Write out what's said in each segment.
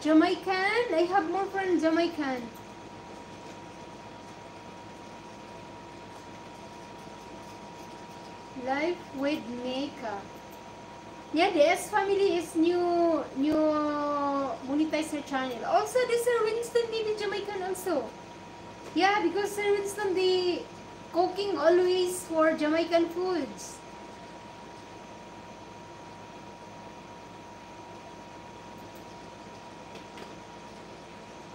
Jamaican? I have more friends Jamaican. Life with makeup. Yeah, the S family is new monetize her channel. Also, this Sir Winston maybe Jamaican also. Yeah, because Sir Winston the cooking always for Jamaican foods.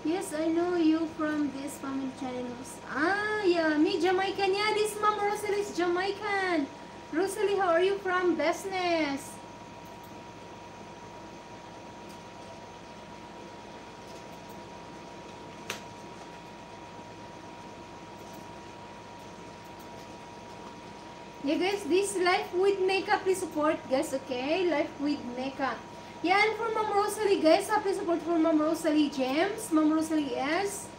Yes, I know you from this family channels. Ah, yeah, me Jamaican. Yeah, this Mom Rosalie is Jamaican. Rosalie, how are you from? Business. Yeah, guys, this Life with Makeup, please support, guys, okay? Life with Makeup. Yeah, and for Mom Rosalie, guys, please support for Mom Rosalie James. Mom Rosalie S.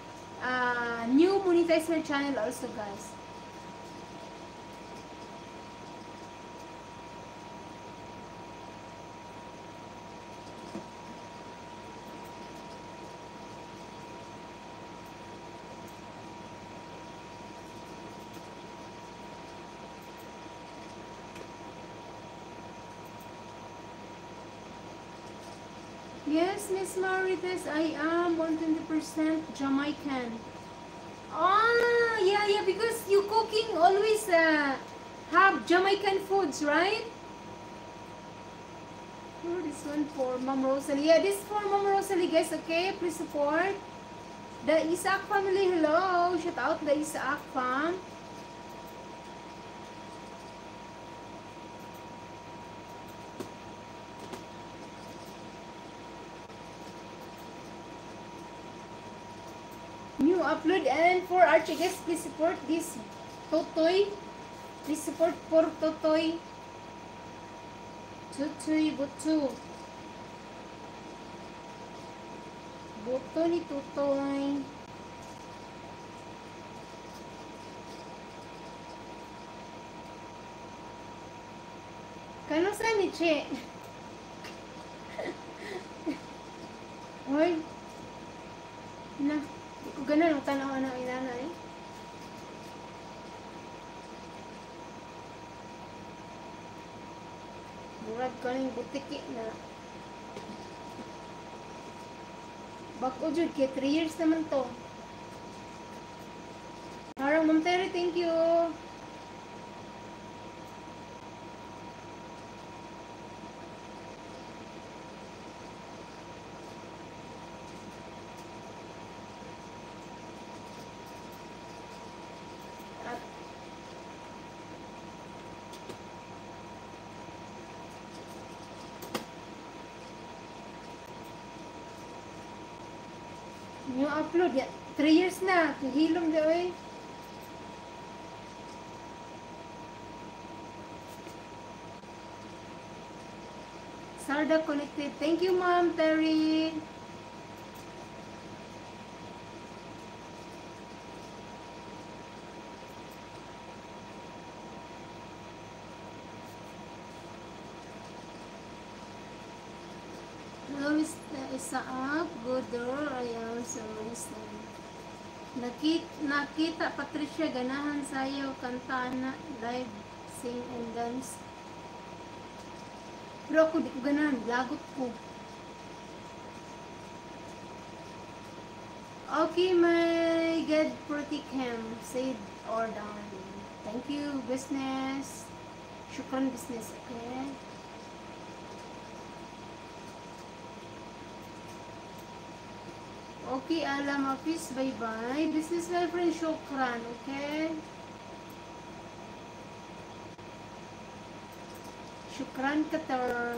New monetizer channel also, guys. Yes, Miss Marites, I am 120% Jamaican. Ah, yeah, because you cooking always have Jamaican foods, right? Oh, this one for Mom Rosalie. Yeah, this for Mom Rosalie, guys, okay? Please support. The Isaac family, hello. Shout out the Isaac fam. New upload, and for Archie, guys, please support this Totoy. Please support for Totoy. Totoy Buto. Buto ni Totoy. Kano sa ni Che? Hoy. Na. Kung ganun ang tanaw ng inana eh. Murag ka rin butiki na. Bako jud kaya 3 years naman to. Harang Ma'am Terry, thank you. New upload, 3 years na. Hilom di oy. Sarda connected. Thank you, Ma'am Terry. Hello, Mr. Isaac. Good door. I am so listening. Nakita Patricia ganahan sayo kanta na live sing and dance. Pero ako di ko ganahan, lagot ko. Okay, my good pretty cam said or done. Thank you, business. Shukran, business, okay? Okay, alam office, bye-bye. This is my friend Shukran, okay? Shukran Qatar.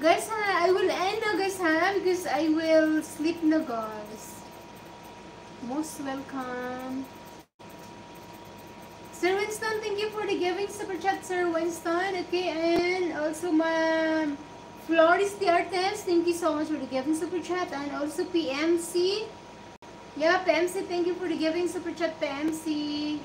Guys, I will end na guys ha, because I will sleep na guys. Most welcome. Sir Winston, thank you for the giving super chat, Sir Winston. Okay, and also my Floris the Artist, thank you so much for the giving super chat, and also PMC. Yeah, PMC, thank you for the giving super chat, PMC.